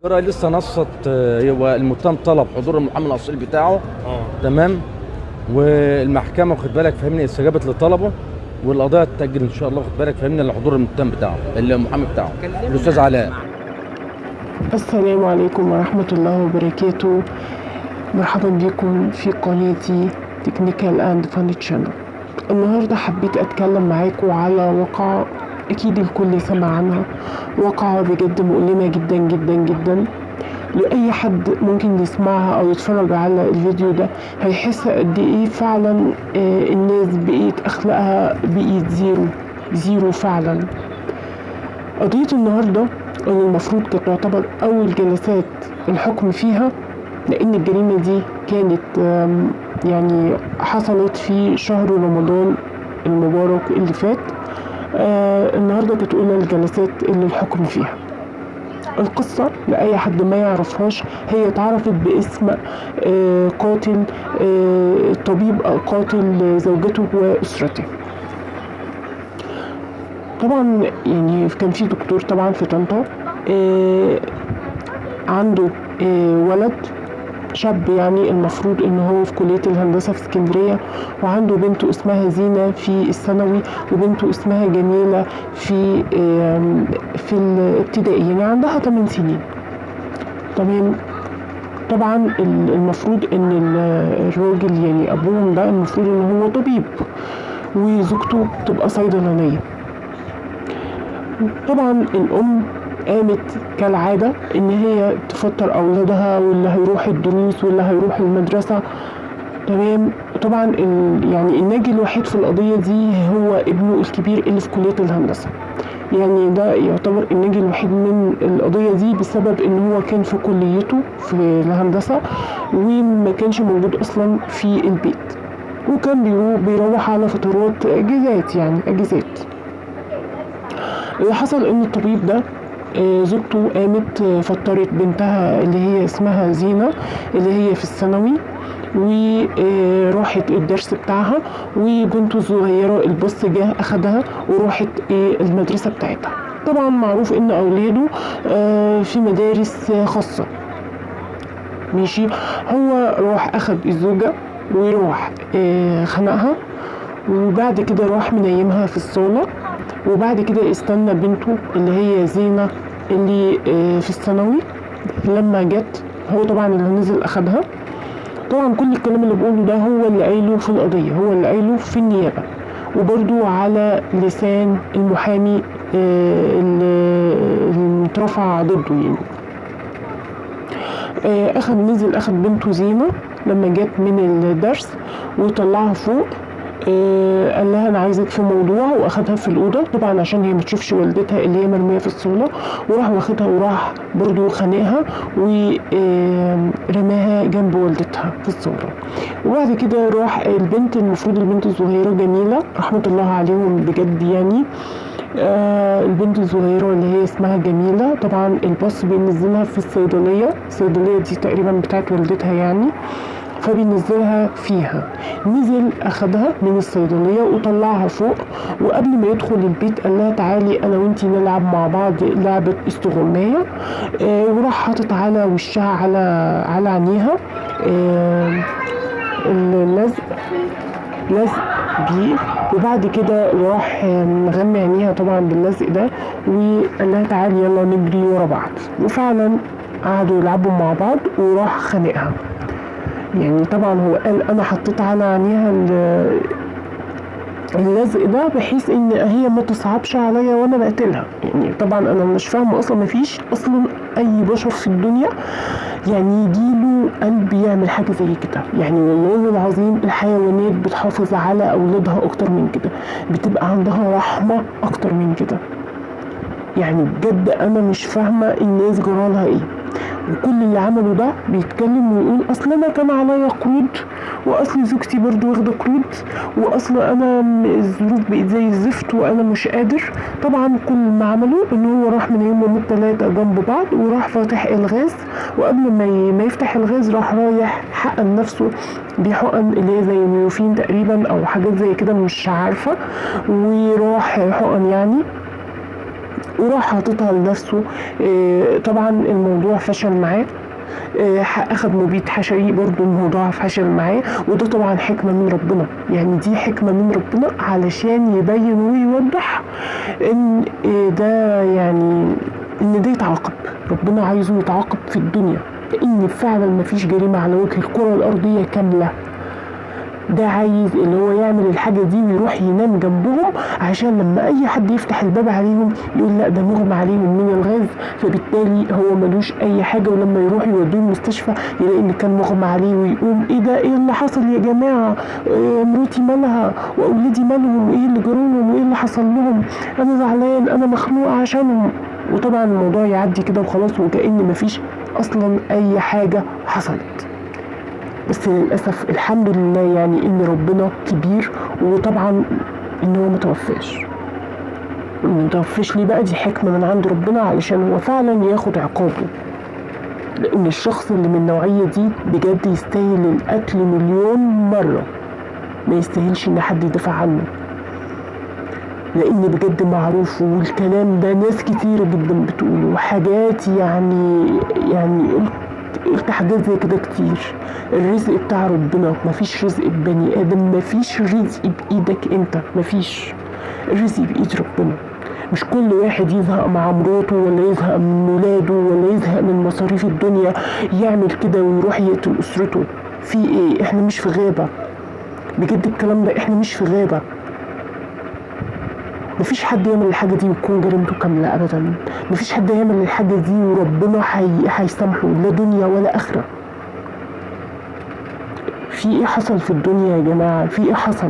لسه نصت هو المتهم طلب حضور المحامي الاصيل بتاعه. تمام. والمحكمه واخد بالك فهمني استجابت لطلبه، والقضيه هتتاجل ان شاء الله واخد بالك فهمني لحضور المتهم بتاعه المحامي بتاعه الاستاذ علاء. السلام عليكم ورحمة الله وبركاته. مرحبا بكم في قناتي تكنيكال اند فاني تشانل. النهاردة حبيت اتكلم معاكم على واقعة اكيد الكل سمع عنها، واقعة بجد مؤلمة جدا جدا جدا لأي حد ممكن يسمعها أو يتفرج على الفيديو ده. هيحس قد إيه فعلا الناس بقيت أخلاقها بقيت زيرو فعلا. قضية النهاردة اللي المفروض كانت تعتبر أول جلسات الحكم فيها، لأن الجريمة دي كانت يعني حصلت في شهر رمضان المبارك اللي فات. النهاردة كانت أولى الجلسات اللي الحكم فيها. القصة لأي حد ما يعرفهاش، هي اتعرفت باسم قاتل الطبيب قاتل زوجته وأسرته. طبعا يعني كان في دكتور طبعا في طنطا عنده ولد شاب، يعني المفروض ان هو في كلية الهندسة في اسكندرية، وعنده بنته اسمها زينة في الثانوي، وبنته اسمها جميلة في الابتدائي، يعني عندها 8 سنين. تمام. طبعا المفروض ان الراجل يعني ابوهم ده المفروض ان هو طبيب وزوجته تبقى صيدلانية. طبعا الام قامت كالعادة ان هي تفطر اولادها، واللي هيروح الدروس واللي هيروح المدرسة. تمام. طبعا يعني الناجي الوحيد في القضية دي هو ابنه الكبير اللي في كلية الهندسة، يعني ده يعتبر الناجي الوحيد من القضية دي بسبب ان هو كان في كليته في الهندسة وما كانش موجود اصلا في البيت، وكان بيروح على فترات اجازات، يعني اجازات. اللي حصل ان الطبيب ده زوجته قامت فطرت بنتها اللي هي اسمها زينة اللي هي في الثانوي، وراحت الدرس بتاعها، وبنته الصغيرة البص جه اخدها وراحت المدرسة بتاعتها. طبعا معروف ان اولاده في مدارس خاصة. ماشي. هو راح اخد الزوجة وراح خنقها، وبعد كده راح منيمها في الصالة، وبعد كده استنى بنته اللي هي زينة اللي في الثانوي لما جت. هو طبعا اللي نزل اخدها. طبعا كل الكلام اللي بقوله ده هو اللي قايله في القضية، هو اللي قايله في النيابة، وبرضو على لسان المحامي اللي اترفع ضده. يعني نزل اخد بنته زينة لما جت من الدرس وطلعها فوق. قال لها انا عايزك في موضوع، واخدها في الاوضه طبعا عشان هي ما تشوفش والدتها اللي هي مرميه في الصاله، وراح واخدها وراح برضو خانقها ورماها جنب والدتها في الصاله. وبعد كده راح البنت، المفروض البنت الصغيره جميله رحمه الله عليهم بجد يعني، البنت الصغيره اللي هي اسمها جميله، طبعا الباص بينزلها في الصيدليه دي تقريبا بتاعت والدتها يعني، فبينزلها فيها. نزل اخدها من الصيدليه وطلعها فوق، وقبل ما يدخل البيت قال لها تعالي انا وانتي نلعب مع بعض لعبه استغمايه. وراح حاطط على وشها على عينيها اللزق بيه، وبعد كده راح مغمي عينيها طبعا باللزق ده، وقال لها تعالي يلا نجري ورا بعض. وفعلا قعدوا يلعبوا مع بعض وراح خانقها. يعني طبعا هو قال انا حطيت على عينيها اللزق ده بحيث ان هي ما تصعبش عليا وانا بقتلها. يعني طبعا انا مش فاهمه اصلا، ما فيش اصلا اي بشر في الدنيا يعني يجيله قلب يعمل حاجه زي كده. يعني والله العظيم الحيوانات بتحافظ على اولادها اكتر من كده، بتبقى عندها رحمه اكتر من كده. يعني بجد انا مش فاهمه الناس جرالها ايه. وكل اللي عمله ده بيتكلم ويقول اصل انا كان عليا قروض، واصل زوجتي برضو واخده قروض، واصل انا الظروف بقت زي الزفت وانا مش قادر. طبعا كل ما عمله ان هو راح من يوم الثلاثه جنب بعض وراح فاتح الغاز، وقبل ما يفتح الغاز راح رايح حقن نفسه بحقن اللي هي زي ميوفين تقريبا او حاجات زي كده مش عارفه، وراح حقن يعني وراح حاططها لنفسه. طبعا الموضوع فشل معاه. اخد مبيد حشري، برضو الموضوع فشل معاه. وده طبعا حكمة من ربنا، يعني دي حكمة من ربنا علشان يبين ويوضح ان ده يعني ان ده يتعاقب. ربنا عايزه يتعاقب في الدنيا، لان فعلا مفيش جريمة على وجه الكرة الارضية كاملة. ده عايز اللي هو يعمل الحاجة دي ويروح ينام جنبهم، عشان لما اي حد يفتح الباب عليهم يقول لا ده مغمى عليهم من الغاز، فبالتالي هو ملوش اي حاجة. ولما يروح يودوه المستشفى يلاقي ان كان مغمى عليه، ويقوم ايه ده، ايه اللي حصل يا جماعة؟ مراتي مالها واولادي مالهم؟ ايه اللي جرالهم وايه اللي حصل لهم؟ انا زعلان، انا مخنوق عشانهم. وطبعا الموضوع يعدي كده وخلاص، وكأن مفيش اصلا اي حاجة حصلت. بس للأسف الحمد لله يعني إن ربنا كبير، وطبعا إن هو متوفاش. متوفاش ليه بقى؟ دي حكمة من عند ربنا علشان هو فعلا ياخد عقابه، لأن الشخص اللي من النوعية دي بجد يستاهل القتل مليون مرة، ما يستاهلش إن حد يدافع عنه، لأن بجد معروف. والكلام ده ناس كتيرة جدا بتقوله، وحاجات يعني قلت حاجات زي كده كتير. الرزق بتاع ربنا، مفيش رزق ببني ادم، مفيش رزق بايدك انت، مفيش. الرزق بايد ربنا. مش كل واحد يزهق مع مراته ولا يزهق من ولاده ولا يزهق من مصاريف الدنيا يعمل كده ويروح يقتل اسرته. في ايه؟ احنا مش في غابة بجد. الكلام ده احنا مش في غابة. مفيش حد يعمل الحاجة دي ويكون جريمته كاملة أبدا. مفيش حد يعمل الحاجة دي وربنا هيسامحه، لا دنيا ولا آخرة. في ايه حصل في الدنيا يا جماعة؟ في ايه حصل؟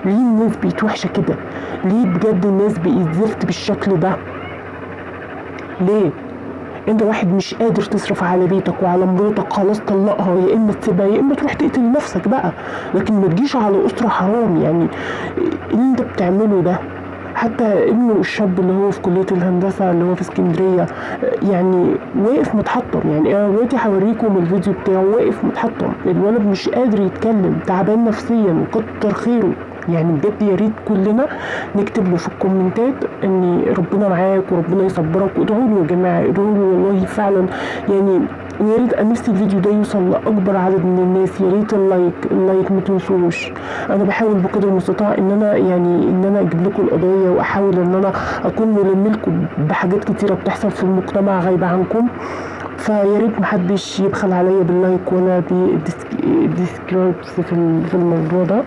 ليه الناس بقت وحشة كده؟ ليه بجد الناس بقت زفت بالشكل ده؟ ليه؟ انت واحد مش قادر تصرف على بيتك وعلى مراتك، خلاص طلقها، يا اما تسيبها يا اما تروح تقتل نفسك بقى، لكن ما تجيش على اسرة حرام. يعني اللي انت بتعمله ده، حتى ابنه الشاب اللي هو في كلية الهندسة اللي هو في اسكندرية يعني واقف متحطم. يعني انا دلوقتي هوريكم الفيديو بتاعه، واقف متحطم. الولد مش قادر يتكلم، تعبان نفسيا، وكتر خيره. يعني بجد يا ريت كلنا نكتب له في الكومنتات ان ربنا معاك وربنا يصبرك، وادعوا له يا جماعه، ادعوا له والله فعلا يعني. ويا ريت نفس الفيديو ده يوصل لاكبر عدد من الناس. يا ريت اللايك ما تنسوش. انا بحاول بقدر المستطاع ان انا اجيب لكم القضايا، واحاول ان انا اكون ملم لكم بحاجات كتيره بتحصل في المجتمع غايبه عنكم. فيا ريت محدش يبخل عليا باللايك ولا بالديسكرايبس في الموضوع ده.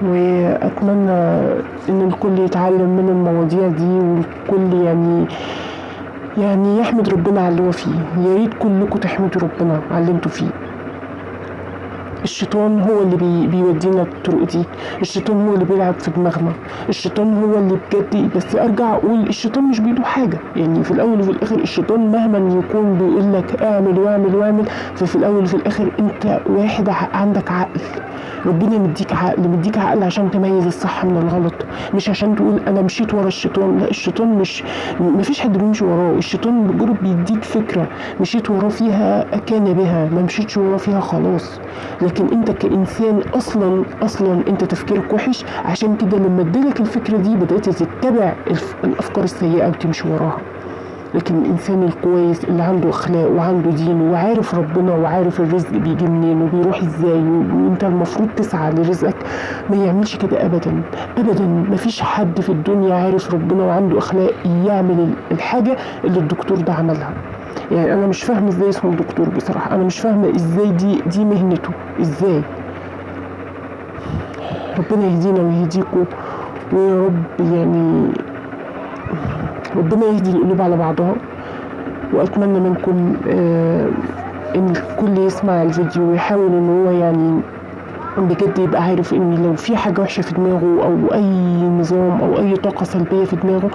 واتمنى ان الكل يتعلم من المواضيع دي، والكل يعني يحمد ربنا على اللي هو فيه. يا ريت كلكم تحمدوا ربنا على اللي انتوا فيه. الشيطان هو اللي بيودينا الطرق دي، الشيطان هو اللي بيلعب في دماغنا، الشيطان هو اللي بجد. بس ارجع اقول الشيطان مش بيده حاجه. يعني في الاول وفي الاخر الشيطان مهما يكون بيقول لك اعمل واعمل واعمل، ففي الاول وفي الاخر انت واحد عندك عقل. ربنا مديك عقل عشان تميز الصح من الغلط، مش عشان تقول انا مشيت ورا الشيطان. لا، الشيطان مفيش حد بيمشي وراه. الشيطان مجرد بيديك فكره مشيت وراه فيها كان بها، ما مشيتش وراه فيها خلاص. لكن انت كإنسان اصلا انت تفكيرك وحش، عشان كده لما اديلك الفكرة دي بدأت تتبع الافكار السيئة وتمشي وراها. لكن الانسان الكويس اللي عنده اخلاق وعنده دين وعارف ربنا وعارف الرزق بيجي منين وبيروح ازاي، وانت المفروض تسعى لرزقك، ما يعملش كده ابدا ابدا. مفيش حد في الدنيا عارف ربنا وعنده اخلاق يعمل الحاجة اللي الدكتور ده عملها. يعني انا مش فاهمه ازاي اسمه دكتور بصراحه. انا مش فاهمه ازاي دي مهنته ازاي. ربنا يهدينا ويهديكم، ويا رب يعني ربنا يهدي القلوب على بعضها. واتمنى منكم ان الكل يسمع الفيديو ويحاول ان هو يعني بجد يبقى عارف ان لو في حاجة وحشة في دماغه او اي نظام او اي طاقة سلبية في دماغه،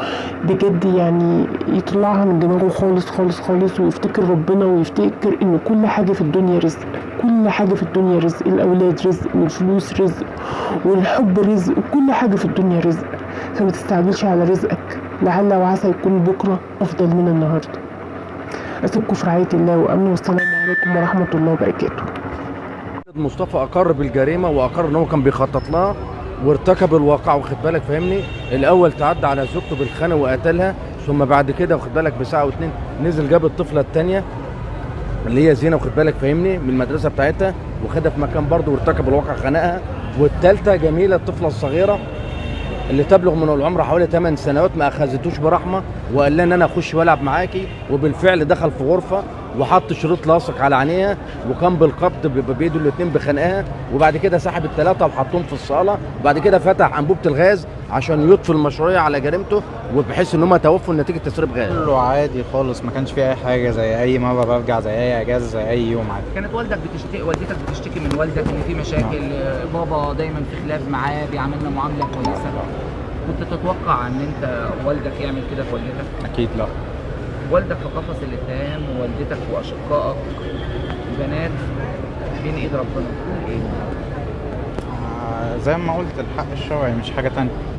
بجد يعني يطلعها من دماغه خالص خالص خالص، ويفتكر ربنا، ويفتكر ان كل حاجة في الدنيا رزق. كل حاجة في الدنيا رزق. الاولاد رزق، والفلوس رزق، والحب رزق، كل حاجة في الدنيا رزق. فما تستعجلش على رزقك، لعل وعسى يكون بكرة افضل من النهاردة. اسيبكم في رعاية الله وامنه، والسلام عليكم ورحمة الله وبركاته. مصطفى اقر بالجريمه واقر ان هو كان بيخطط لها، وارتكب الواقع واخد بالك فاهمني. الاول تعدى على زوجته بالخانه وقتلها، ثم بعد كده واخد بالك بساعه واتنين نزل جاب الطفله الثانيه اللي هي زينه واخد بالك فاهمني من المدرسه بتاعتها، وخدها في مكان برضه وارتكب الواقع خنقها. والثالثه جميله الطفله الصغيره اللي تبلغ من العمر حوالي 8 سنوات ما اخذتوش برحمه، وقال لها ان انا اخش والعب معاكي، وبالفعل دخل في غرفه وحط شريط لاصق على عينيها، وكان بالقبض بايده الاثنين بخنقها. وبعد كده سحب الثلاثه وحطهم في الصاله، وبعد كده فتح انبوبه الغاز عشان يطفي المشروعيه على جريمته، وبحيث ان هم توفوا نتيجه تسريب غاز. كله عادي خالص، ما كانش فيه اي حاجه، زي اي مره برجع، زي اي اجازه، زي اي يوم عادي. كانت والدتك بتشتكي من والدك ان في مشاكل، بابا دايما في خلاف معاه، بيعاملنا معامله كويسه. كنت تتوقع ان انت والدك يعمل كده في والدتك؟ اكيد لا. والدك في قفص الاتهام، ووالدتك واشقائك بنات بين ايد ربنا، ايه؟ زي ما قلت، الحق الشرعي مش حاجه تانية.